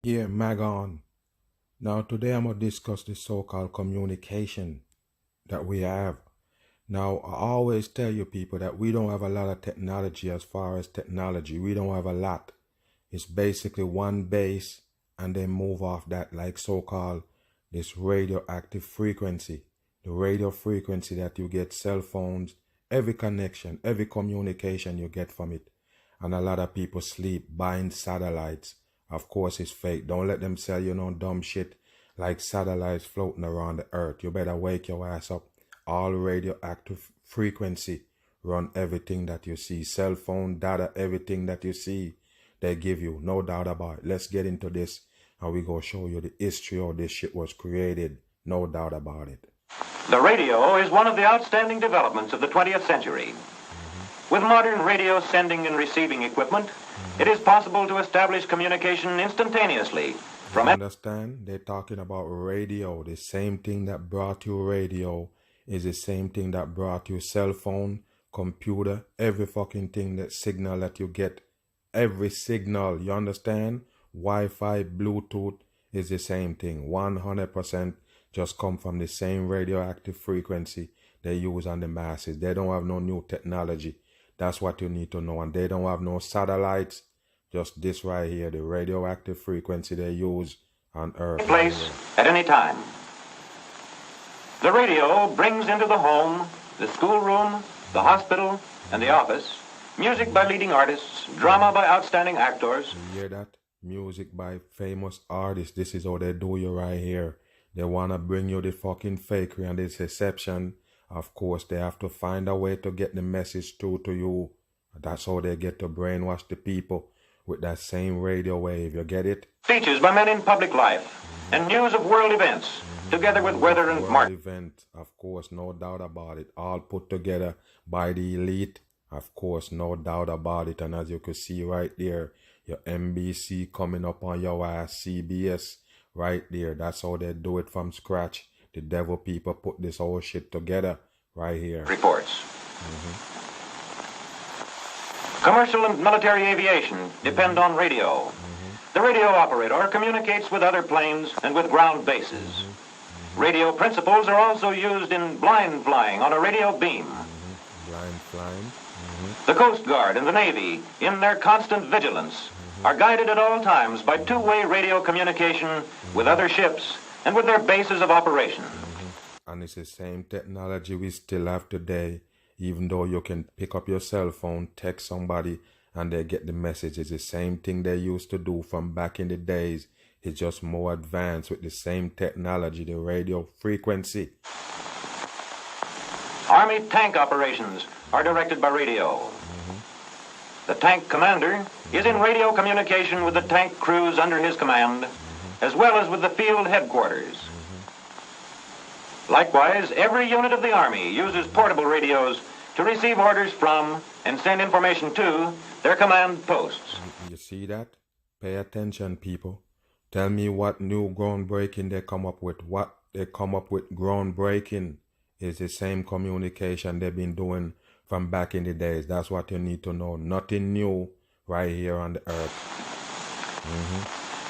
Yeah, Magon. Now, today I'm going to discuss the so-called communication that we have. Now, I always tell you people that we don't have a lot of technology as far as technology. We don't have a lot. It's basically one base and then move off that like so-called this radioactive frequency. The radio frequency that you get cell phones, every connection, every communication you get from it. And a lot of people sleep buying satellites. Of course, it's fake. Don't let them sell you no dumb shit like satellites floating around the earth. You better wake your ass up. All radioactive frequency run everything that you see. Cell phone, data, everything that you see, they give you. No doubt about it. Let's get into this and we go show you the history of this shit was created. No doubt about it. The radio is one of the outstanding developments of the 20th century. With modern radio sending and receiving equipment, it is possible to establish communication instantaneously from... You understand? They're talking about radio. The same thing that brought you radio is the same thing that brought you cell phone, computer, every fucking thing, that signal that you get. Every signal, you understand? Wi-Fi, Bluetooth is the same thing. 100% just come from the same radioactive frequency they use on the masses. They don't have no new technology. That's what you need to know. And they don't have no satellites. Just this right here, the radioactive frequency they use on Earth. Place at any time. The radio brings into the home, the schoolroom, the hospital, and the office music by leading artists, drama by outstanding actors. You hear that? Music by famous artists. This is how they do you right here. They want to bring you the fucking fakery and this deception. Of course, they have to find a way to get the message through to you. That's how they get to brainwash the people with that same radio wave. You get it? Speeches by men in public life and news of world events, together with weather and market event. Of course, no doubt about it. All put together by the elite. Of course, no doubt about it. And as you can see right there, your NBC coming up on your ass, CBS right there. That's how they do it from scratch. The devil people put this whole shit together right here. Reports. Commercial and military aviation depend on radio. The radio operator communicates with other planes and with ground bases. Radio principles are also used in blind flying on a radio beam. Blind flying. The Coast Guard and the Navy, in their constant vigilance, are guided at all times by two-way radio communication with other ships and with their bases of operation. And it's the same technology we still have today. Even though you can pick up your cell phone, text somebody, and they get the message. It's the same thing they used to do from back in the days. It's just more advanced with the same technology, the radio frequency. Army tank operations are directed by radio. The tank commander is in radio communication with the tank crews under his command, as well as with the field headquarters. Likewise, every unit of the Army uses portable radios to receive orders from and send information to their command posts. You see that? Pay attention, people. Tell me what new groundbreaking they come up with. What they come up with groundbreaking is the same communication they've been doing from back in the days. That's what you need to know. Nothing new right here on the earth.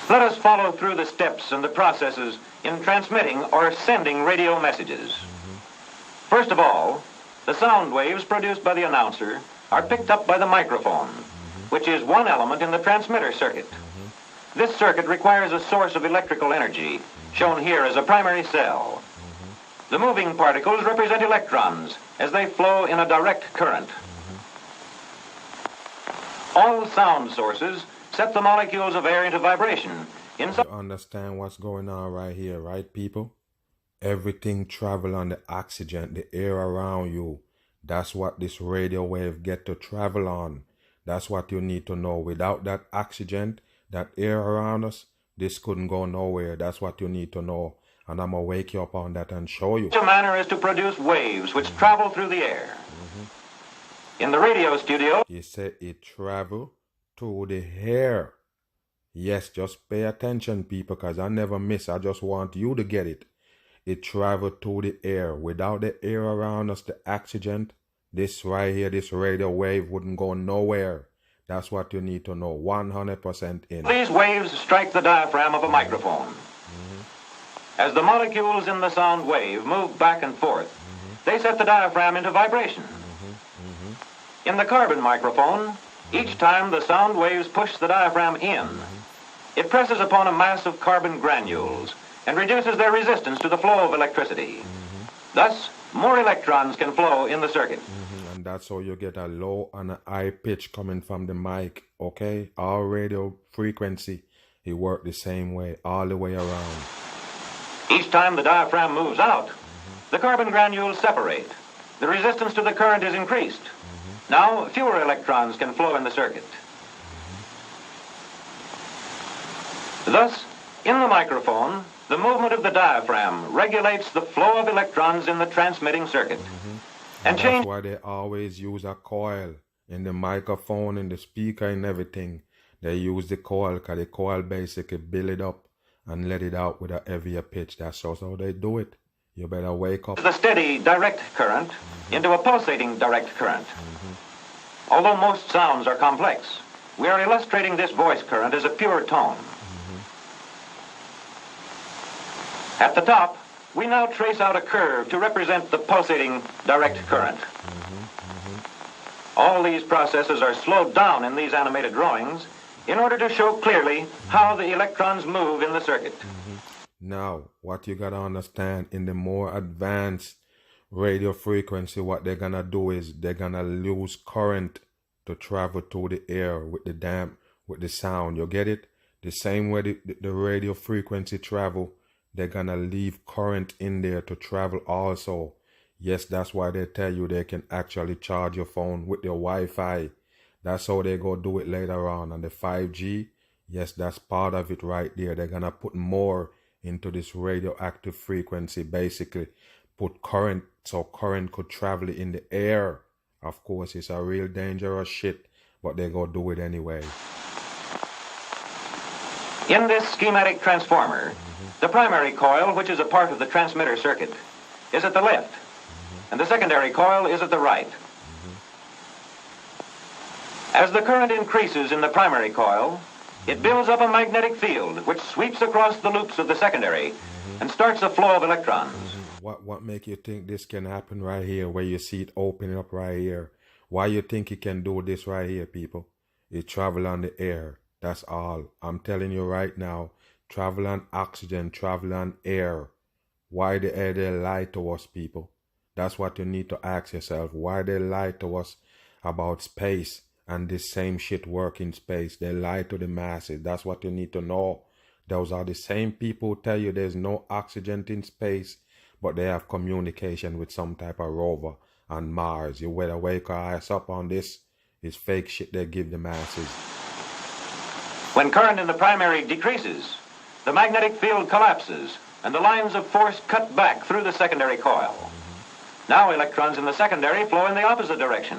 Let us follow through the steps and the processes in transmitting or sending radio messages. First of all, the sound waves produced by the announcer are picked up by the microphone, which is one element in the transmitter circuit. This circuit requires a source of electrical energy, shown here as a primary cell. The moving particles represent electrons as they flow in a direct current. All sound sources set the molecules of air into vibration. You understand what's going on right here, right, people? Everything travel on the oxygen, the air around you. That's what this radio wave get to travel on. That's what you need to know. Without that oxygen, that air around us, this couldn't go nowhere. That's what you need to know. And I'm going to wake you up on that and show you. Such a manner as to produce waves which travel through the air. In the radio studio, you said it travel through the air. Yes, just pay attention, people, because I never miss. I just want you to get it. It travel through the air. Without the air around us, the oxygen, this right here, this radio wave wouldn't go nowhere. That's what you need to know. 100% in. These waves strike the diaphragm of a microphone. As the molecules in the sound wave move back and forth, they set the diaphragm into vibration. In the carbon microphone, each time the sound waves push the diaphragm in, it presses upon a mass of carbon granules and reduces their resistance to the flow of electricity. Thus, more electrons can flow in the circuit. And that's how you get a low and a high pitch coming from the mic, okay? Our radio frequency, it works the same way, all the way around. Each time the diaphragm moves out, the carbon granules separate. The resistance to the current is increased. Now, fewer electrons can flow in the circuit. Thus, in the microphone, the movement of the diaphragm regulates the flow of electrons in the transmitting circuit. And that's why they always use a coil in the microphone, in the speaker, and everything. They use the coil because the coil basically build it up and let it out with a heavier pitch. That's also how they do it. You better wake up. The steady direct current into a pulsating direct current. Although most sounds are complex, we are illustrating this voice current as a pure tone. At the top, we now trace out a curve to represent the pulsating direct current. All these processes are slowed down in these animated drawings in order to show clearly how the electrons move in the circuit. Now, what you gotta understand, in the more advanced radio frequency, what they're gonna do is they're gonna lose current to travel through the air with the sound. You get it? The same way the radio frequency travel, they're gonna leave current in there to travel also. Yes, that's why they tell you they can actually charge your phone with your Wi-Fi. That's how they go do it later on. And the 5G, yes, that's part of it right there. They're gonna put more into this radioactive frequency, basically put current, so current could travel in the air. Of course, it's a real dangerous shit, but they go do it anyway. In this schematic transformer, the primary coil, which is a part of the transmitter circuit, is at the left, and the secondary coil is at the right. As the current increases in the primary coil, it builds up a magnetic field which sweeps across the loops of the secondary and starts a flow of electrons. What make you think this can happen right here, where you see it opening up right here? Why you think it can do this right here, people? It travel on the air. That's all. I'm telling you right now, travel on oxygen, travel on air. Why the air they lie to us, people? That's what you need to ask yourself. Why they lie to us about space and this same shit work in space? They lie to the masses. That's what you need to know. Those are the same people who tell you there's no oxygen in space, but they have communication with some type of rover on Mars. You better wake your ass up on this. It's fake shit they give the masses. When current in the primary decreases, the magnetic field collapses and the lines of force cut back through the secondary coil. Now electrons in the secondary flow in the opposite direction.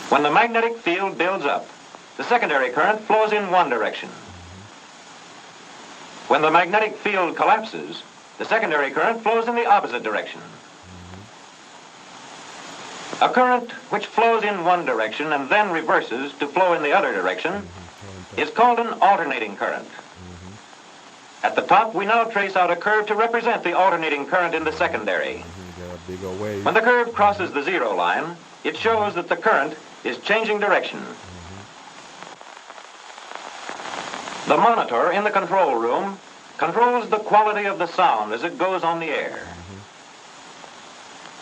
When the magnetic field builds up, the secondary current flows in one direction. When the magnetic field collapses, the secondary current flows in the opposite direction. A current which flows in one direction and then reverses to flow in the other direction is called an alternating current. At the top, we now trace out a curve to represent the alternating current in the secondary. When the curve crosses the zero line, it shows that the current is changing direction. The monitor in the control room controls the quality of the sound as it goes on the air.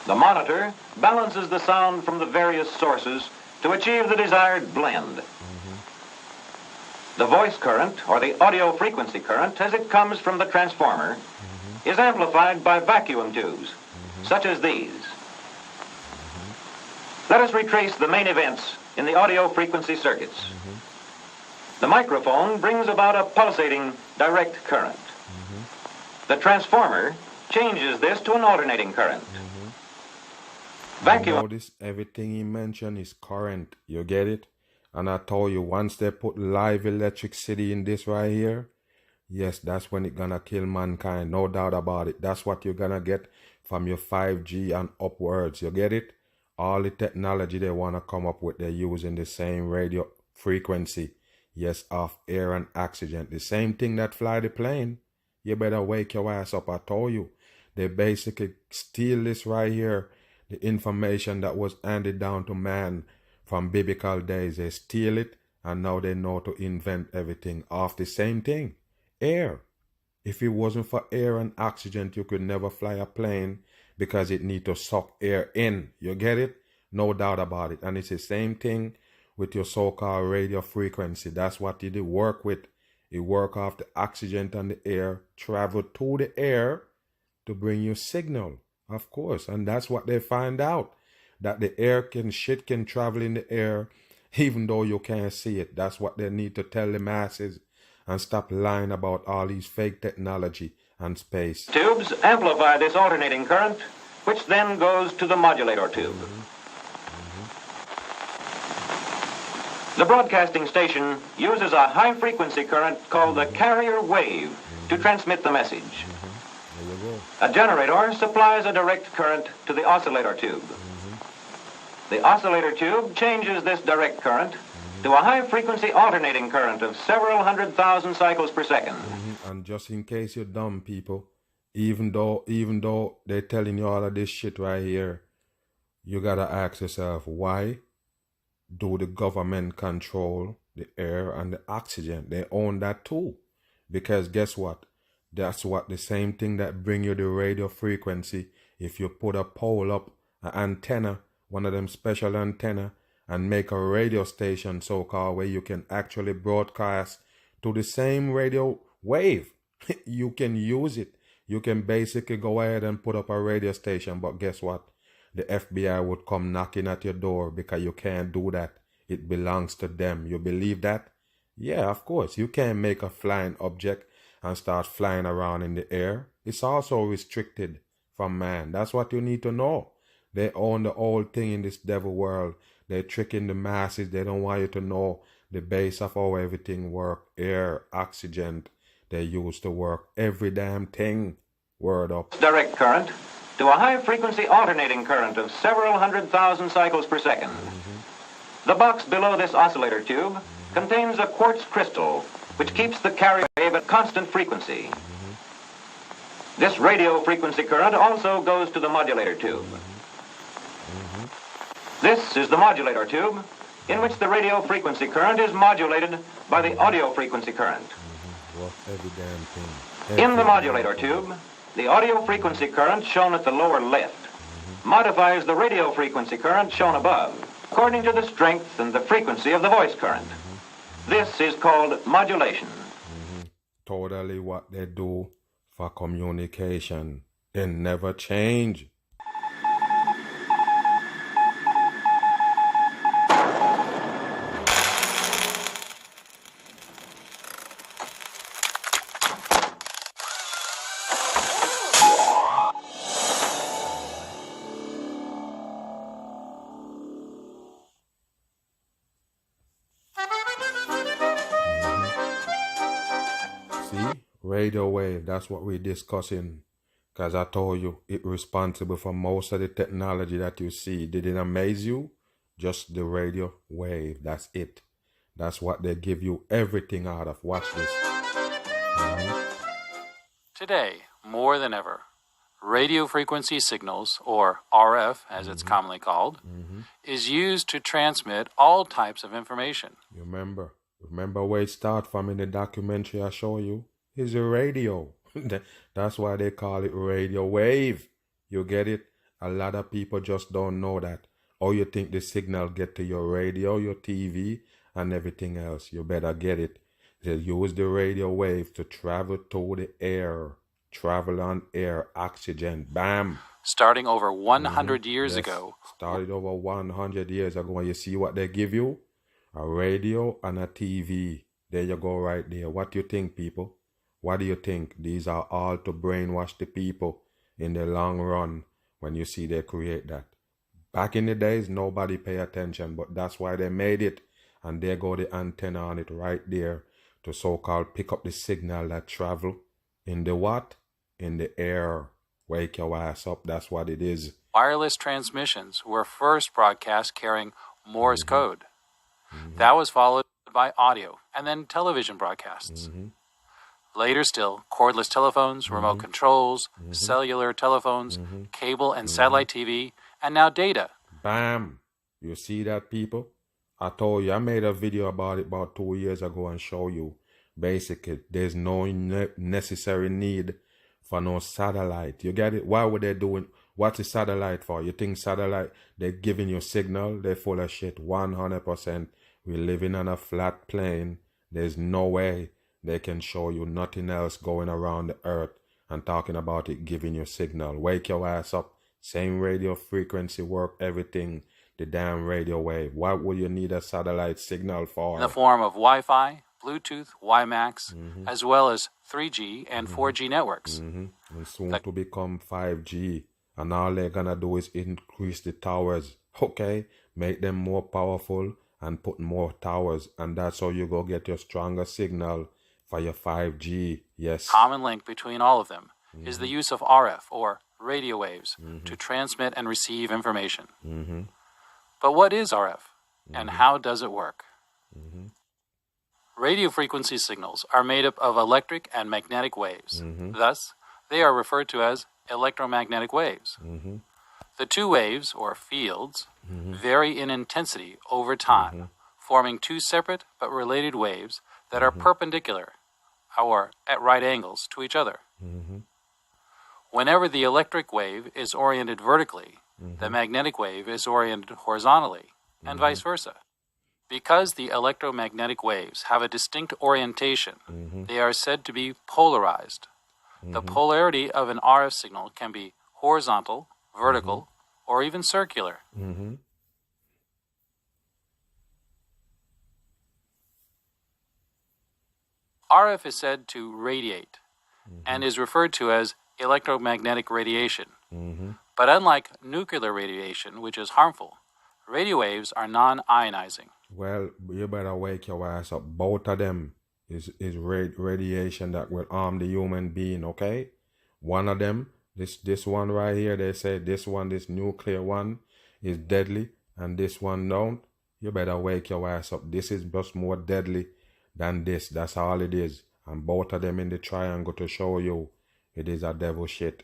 The monitor balances the sound from the various sources to achieve the desired blend. The voice current, or the audio frequency current, as it comes from the transformer, is amplified by vacuum tubes, such as these. Let us retrace the main events in the audio frequency circuits. The microphone brings about a pulsating direct current. The transformer changes this to an alternating current. Vacuum. Notice everything he mentioned is current. You get it? And I told you, once they put live electricity in this right here, yes, that's when it's gonna kill mankind. No doubt about it. That's what you're gonna get from your 5G and upwards. You get it? all the technology they want to come up with, they're using the same radio frequency. Yes, of air and oxygen. The same thing that fly the plane. You better wake your ass up, I told you. They basically steal this right here, the information that was handed down to man from biblical days. They steal it, and now they know to invent everything off the same thing. Air. If it wasn't for air and oxygen, you could never fly a plane because it need to suck air in. You get it? No doubt about it. And it's the same thing with your so-called radio frequency. That's what you do work with. You work off the oxygen and the air, travel to the air to bring you signal, of course. And that's what they find out, that the air shit can travel in the air even though you can't see it. That's what they need to tell the masses, and stop lying about all these fake technology and space. Tubes amplify this alternating current, which then goes to the modulator tube. The broadcasting station uses a high-frequency current called the carrier wave to transmit the message. A generator supplies a direct current to the oscillator tube. The oscillator tube changes this direct current to a high-frequency alternating current of several 100,000 cycles per second. And just in case you're dumb, people, even though they're telling you all of this shit right here, you gotta ask yourself, why do the government control the air and the oxygen? They own that too. Because guess what? That's what the same thing that bring you the radio frequency. If you put a pole up, an antenna, one of them special antenna, and make a radio station, so-called, where you can actually broadcast to the same radio wave. You can use it. You can basically go ahead and put up a radio station, but guess what? The FBI would come knocking at your door because you can't do that. It belongs to them. You believe that? Yeah, of course. You can't make a flying object and start flying around in the air. It's also restricted from man. That's what you need to know. They own the whole thing in this devil world. They're tricking the masses. They don't want you to know the base of how everything works. Air, oxygen, they use to work every damn thing. Word up. Direct current to a high-frequency alternating current of several 100,000 cycles per second. The box below this oscillator tube contains a quartz crystal which keeps the carrier wave at constant frequency. This radio frequency current also goes to the modulator tube. This is the modulator tube, in which the radio frequency current is modulated by the audio frequency current. In the modulator tube, the audio frequency current shown at the lower left modifies the radio frequency current shown above, according to the strength and the frequency of the voice current. This is called modulation. Totally what they do for communication. They never change. Radio wave, that's what we're discussing. Because I told you, it's responsible for most of the technology that you see. Did it amaze you? Just the radio wave, that's it. That's what they give you everything out of. Watch this. Today, more than ever, radio frequency signals, or RF as it's commonly called, is used to transmit all types of information. You remember where it started from in the documentary I show you? It's a radio. That's why they call it radio wave. You get it? A lot of people just don't know that. Or you think the signal get to your radio, your TV, and everything else. You better get it. They use the radio wave to travel through the air. Travel on air, oxygen, bam. Starting over 100 years ago. Started over 100 years ago. And you see what they give you? A radio and a TV. There you go right there. What do you think, people? What do you think? These are all to brainwash the people in the long run when you see they create that. Back in the days, nobody pay attention, but that's why they made it. And there go the antenna on it right there to so-called pick up the signal that travel in the what? In the air. Wake your ass up. That's what it is. wireless transmissions were first broadcast carrying Morse code. That was followed by audio and then television broadcasts. Later still, cordless telephones, remote controls, cellular telephones, cable and satellite TV, and now data. Bam! You see that, people? I told you, I made a video about it about 2 years ago and show you. Basically, there's no necessary need for no satellite. You get it? Why would they do it? What's a satellite for? You think satellite, they're giving you signal? They're full of shit. 100%. We're living on a flat plane. There's no way they can show you nothing else going around the earth and talking about it giving you signal. Wake your ass up. Same radio frequency work, everything. The damn radio wave. What would you need a satellite signal for? In the form of Wi-Fi, Bluetooth, WiMAX, as well as 3G and 4G networks. And soon to become 5G. And all they're gonna do is increase the towers. Okay? Make them more powerful and put more towers. And that's how you go get your stronger signal for your 5G. Yes. Common link between all of them is the use of RF, or radio waves, to transmit and receive information. But what is RF, and how does it work? Radio frequency signals are made up of electric and magnetic waves. Thus, they are referred to as electromagnetic waves. The two waves, or fields, vary in intensity over time, forming two separate but related waves that are perpendicular, or at right angles to each other. Whenever the electric wave is oriented vertically, the magnetic wave is oriented horizontally, and vice versa. Because the electromagnetic waves have a distinct orientation, they are said to be polarized. The polarity of an RF signal can be horizontal, vertical, or even circular. RF is said to radiate and is referred to as electromagnetic radiation. But unlike nuclear radiation, which is harmful, radio waves are non-ionizing. Well, you better wake your ass up. Both of them is radiation that will harm the human being, okay? One of them, this one right here, they say this nuclear one is deadly, and this one don't. You better wake your ass up. This is just more deadly than this. That's all it is. And both of them in the triangle to show you it is a devil shit.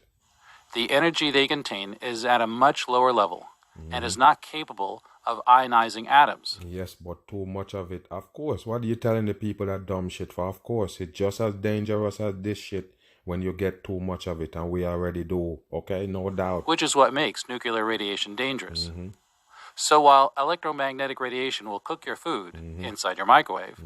The energy they contain is at a much lower level and is not capable of ionizing atoms. Yes, but too much of it. Of course, what are you telling the people that dumb shit for? Of course, it's just as dangerous as this shit when you get too much of it, and we already do, okay? No doubt. Which is what makes nuclear radiation dangerous. So while electromagnetic radiation will cook your food inside your microwave,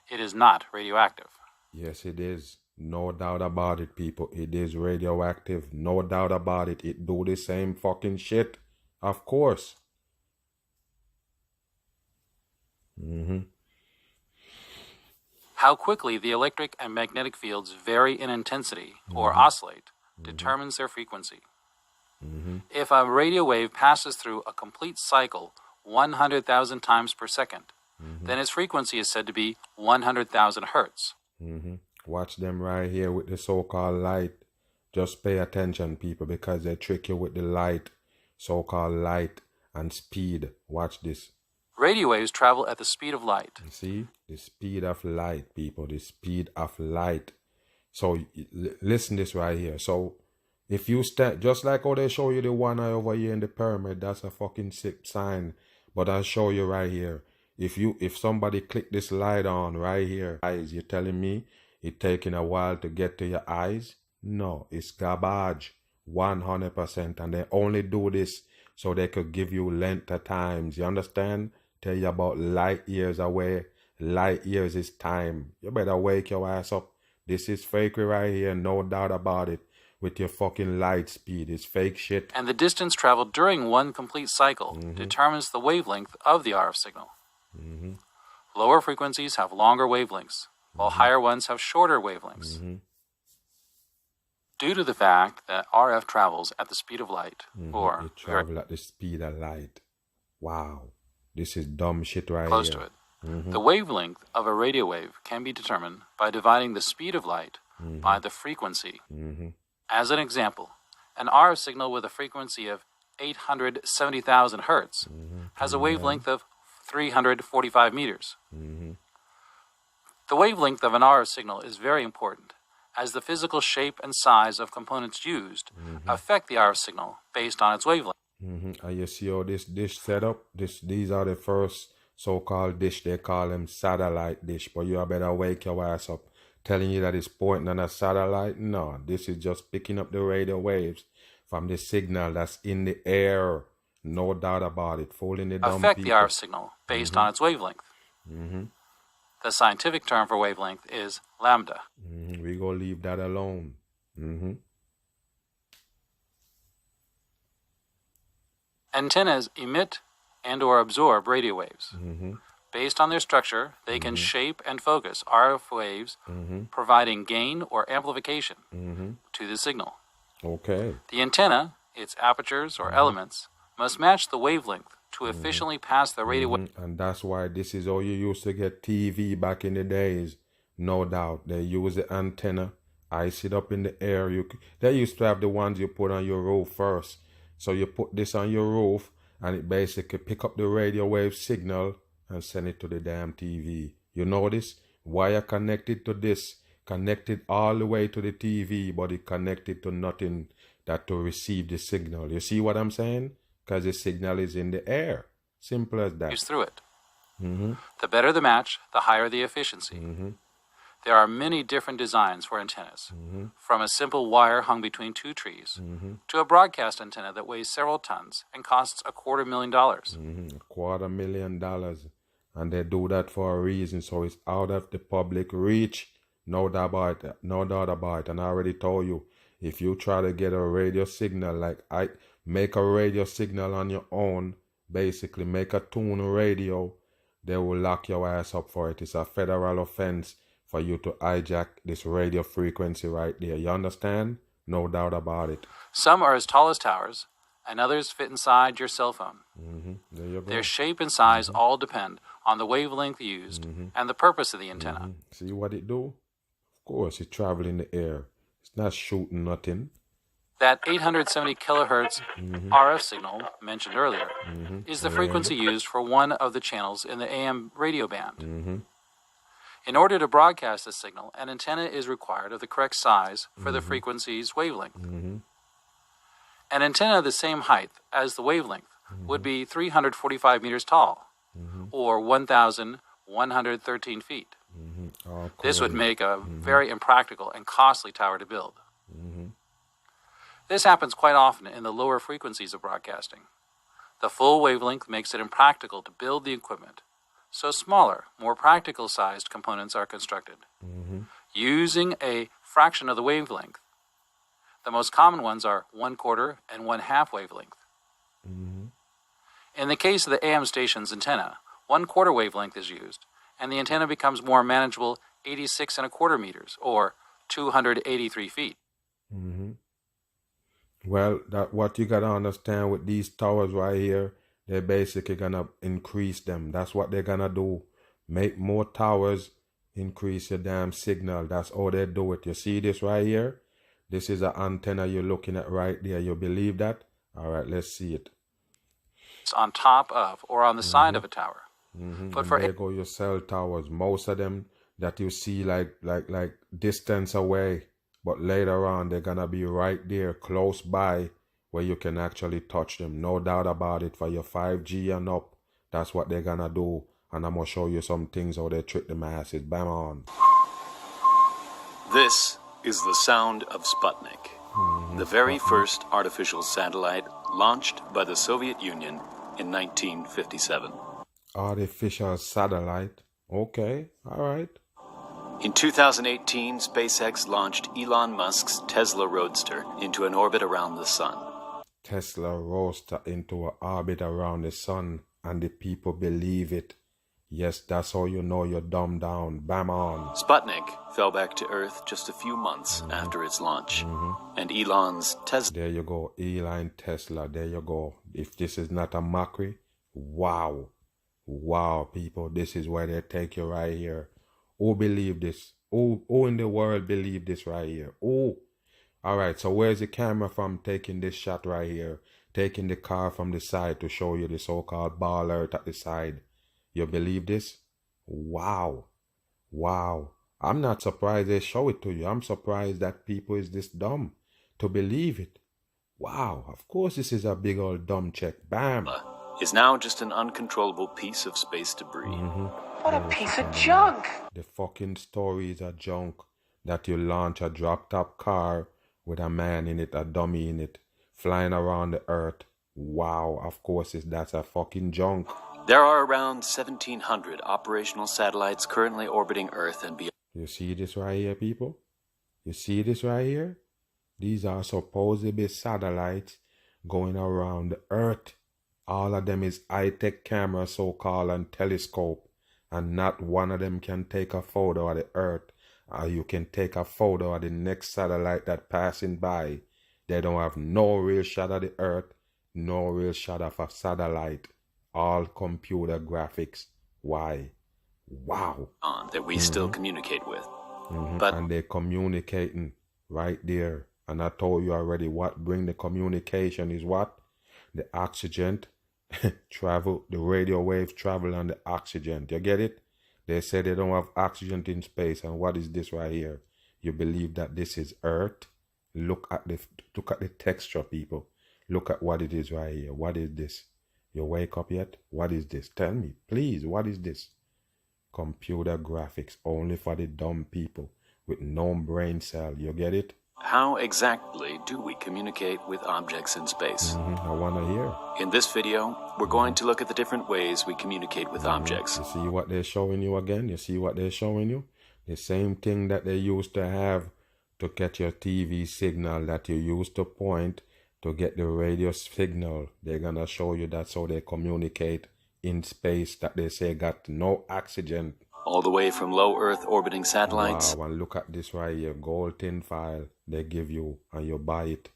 it is not radioactive. Yes, it is. No doubt about it, people. It is radioactive. No doubt about it. It do the same fucking shit. Of course. How quickly the electric and magnetic fields vary in intensity, or oscillate, determines their frequency. If a radio wave passes through a complete cycle 100,000 times per second, then its frequency is said to be 100,000 hertz. Watch them right here with the so-called light. Just pay attention, people, because they trick you with the light, so-called light and speed. Watch this. Radio waves travel at the speed of light. You see? The speed of light, people. The speed of light. So, listen this right here. So, if you stand, just like how they show you the one eye over here in the pyramid, that's a fucking sick sign. But I'll show you right here. If somebody click this light on right here, eyes, you're telling me it taking a while to get to your eyes? No, it's garbage. 100%. And they only do this so they could give you length of times. You understand? Tell you about light years away. Light years is time. You better wake your ass up. This is fakery right here, no doubt about it. With your fucking light speed. It's fake shit. And the distance traveled during one complete cycle determines the wavelength of the RF signal. Lower frequencies have longer wavelengths, while higher ones have shorter wavelengths. Due to the fact that RF travels at the speed of light, or it travel at the speed of light. Wow. This is dumb shit right close here. to it, the wavelength of a radio wave can be determined by dividing the speed of light by the frequency. As an example, an RF signal with a frequency of 870,000 hertz, has a wavelength of 345 meters. The wavelength of an RF signal is very important, as the physical shape and size of components used affect the RF signal based on its wavelength. And you see how this dish set up? These are the first so-called dish. They call them satellite dish, but you better wake your ass up. Telling you that it's pointing on a satellite? No, this is just picking up the radio waves from the signal that's in the air. No doubt about it. Fooling the dumb Affect people. the RF signal based on its wavelength. The scientific term for wavelength is lambda. We gonna leave that alone. Antennas emit and or absorb radio waves. Based on their structure, they can shape and focus RF waves, providing gain or amplification to the signal. Okay. The antenna, its apertures or elements, must match the wavelength to efficiently pass the radio wave. And that's why this is how you used to get TV back in the days. No doubt. They use the antenna, ice it up in the air. They used to have the ones you put on your roof first. So you put this on your roof and it basically pick up the radio wave signal and send it to the damn TV. You notice? Wire connected to this, connected all the way to the TV, but it connected to nothing that to receive the signal. You see what I'm saying? Because the signal is in the air. Simple as that. Through it. The better the match, the higher the efficiency. There are many different designs for antennas, from a simple wire hung between two trees to a broadcast antenna that weighs several tons and costs $250,000. $250,000. And they do that for a reason, so it's out of the public reach. No doubt about it. No doubt about it. And I already told you, if you try to get a radio signal, like make a radio signal on your own, basically make a tune radio, they will lock your ass up for it. It's a federal offense for you to hijack this radio frequency right there. You understand? No doubt about it. Some are as tall as towers, and others fit inside your cell phone. There you go. Their shape and size all depend on the wavelength used and the purpose of the antenna. See what it do? Of course, it travel in the air. It's not shooting nothing. That 870 kilohertz RF signal mentioned earlier is the frequency used for one of the channels in the AM radio band. In order to broadcast this signal, an antenna is required of the correct size for the frequency's wavelength. An antenna of the same height as the wavelength would be 345 meters tall, or 1,113 feet. This would make a very impractical and costly tower to build. This happens quite often in the lower frequencies of broadcasting. The full wavelength makes it impractical to build the equipment, so smaller, more practical-sized components are constructed. Using a fraction of the wavelength, the most common ones are 1/4 and 1/2 wavelength. In the case of the AM station's antenna, 1/4 wavelength is used, and the antenna becomes more manageable 86¼ meters, or 283 feet. Well, that what you gotta understand with these towers right here, they're basically gonna increase them. That's what they're gonna do. Make more towers, increase your damn signal. That's how they do it. You see this right here? This is an antenna you're looking at right there. You believe that? All right, let's see it. It's on top of or on the side of a tower. But for there go your cell towers. Most of them that you see like distance away, but later on they're gonna be right there close by where you can actually touch them. No doubt about it. For your 5G and up, that's what they're gonna do. And I'm gonna show you some things how they trick the masses. Bam on. This is the sound of Sputnik, the very first artificial satellite launched by the Soviet Union in 1957. Artificial satellite. Okay, all right. In 2018, SpaceX launched Elon Musk's Tesla Roadster into an orbit around the sun. Tesla Roadster into an orbit around the sun, and the people believe it. Yes, that's how you know you're dumbed down. Bam on. Sputnik fell back to Earth just a few months after its launch, and Elon's Tesla... There you go, Elon Tesla, there you go. If this is not a mockery, wow. Wow, people, this is where they take you right here. Who believe this? Who in the world believe this right here? Oh, all right, so where's the camera from taking this shot right here? taking the car from the side to show you the so-called ball earth at the side. You believe this? Wow. Wow. I'm not surprised they show it to you. I'm surprised that people is this dumb to believe it. Wow. Of course this is a big old dumb check. Bam. Is now just an uncontrollable piece of space debris. What a piece of junk! The fucking story is a junk that you launch a drop-top car with a man in it, a dummy in it, flying around the earth. Wow, of course that's a fucking junk. There are around 1,700 operational satellites currently orbiting Earth and beyond. You see this right here, people? You see this right here? These are supposedly satellites going around the earth. All of them is high-tech camera, so-called, and telescope. And not one of them can take a photo of the earth. Or you can take a photo of the next satellite that passing by. They don't have no real shot of the earth, no real shot of a satellite. All computer graphics. Why? Wow. That we still communicate with. But and they're communicating right there. And I told you already what bring the communication is what? The oxygen travel, the radio waves travel on the oxygen. You get it? They say they don't have oxygen in space. And what is this right here? You believe that this is Earth? Look at the texture, people. Look at what it is right here. What is this? You wake up yet? What is this? Tell me, please, what is this? Computer graphics only for the dumb people with no brain cell. You get it? how exactly do we communicate with objects in space? I want to hear. In this video, we're going to look at the different ways we communicate with objects. You see what they're showing you again? You see what they're showing you? The same thing that they used to have to get your TV signal that you used to point to get the radio signal. They're going to show you that's how they communicate in space, that they say got no oxygen. All the way from low Earth orbiting satellites Wow, and look at this right here, gold tin file they give you and you buy it.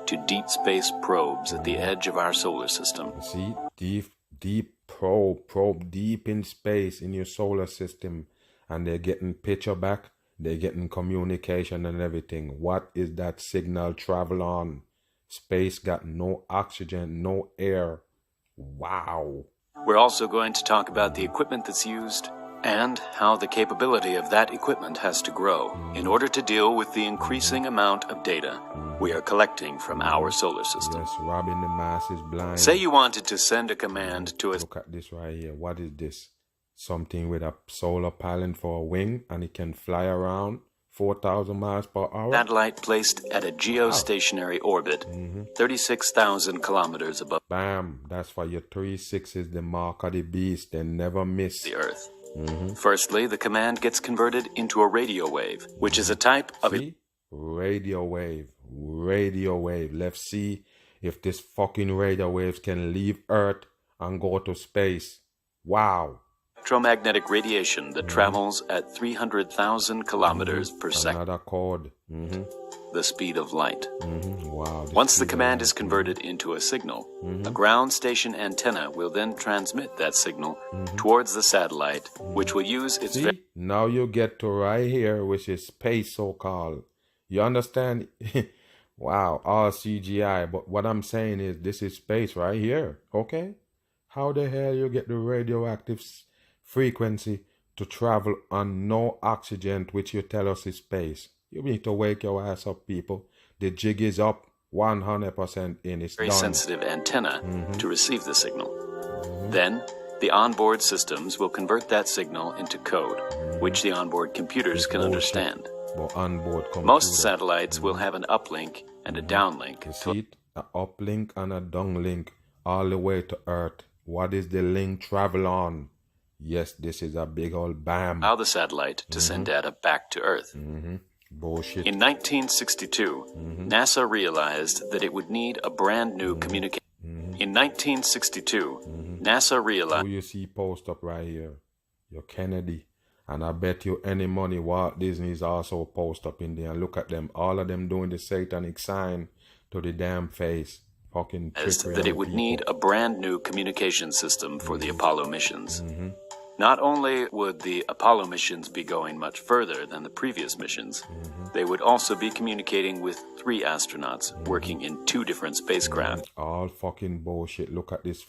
to deep space probes at the edge of our solar system. You see, deep probe deep in space in your solar system, and they're getting picture back, they're getting communication and everything. What is that signal travel on? Space got no oxygen, no air. Wow. We're also going to talk about the equipment that's used and how the capability of that equipment has to grow in order to deal with the increasing amount of data we are collecting from our solar system. Yes, robbing the masses blind. Say you wanted to send a command to a Look at this right here. What is this? Something with a solar panel for a wing, and it can fly around 4,000 miles per hour. satellite placed at a geostationary orbit 36,000 kilometers above Bam. That's why your 3-6 is the mark of the beast. They never miss. the Earth. Firstly, the command gets converted into a radio wave, which is a type of See? Radio wave. Radio wave. Let's see if this fucking radio waves can leave Earth and go to space. Wow. electromagnetic radiation that travels at 300,000 kilometers per second, Another code. the speed of light. Wow. Once the command is converted into a signal, a ground station antenna will then transmit that signal towards the satellite, which will use its See? Now you get to right here, which is space, so-called. You understand? Wow, all CGI. But what I'm saying is this is space right here, okay? How the hell you get the radioactive frequency to travel on no oxygen, which you tell us is space? You need to wake your ass up, people. The jig is up 100% in. It's very done. sensitive antenna to receive the signal. Then, the onboard systems will convert that signal into code, which the onboard computers can understand. But onboard computer. Most satellites will have an uplink and a downlink. You see it? An uplink and a downlink all the way to Earth. What is the link travel on? Yes, this is a big old bam. Allow the satellite to send data back to Earth. Bullshit. In 1962, NASA realized that it would need a brand new communication. In 1962, NASA realized Who you see post up right here? Your Kennedy. And I bet you any money Walt Disney is also post up in there. And look at them. All of them doing the satanic sign to the damn face. Fucking trickery that on it would people. need a brand new communication system for the Apollo missions. Not only would the Apollo missions be going much further than the previous missions, they would also be communicating with 3 astronauts working in 2 different spacecraft. All fucking bullshit. Look at this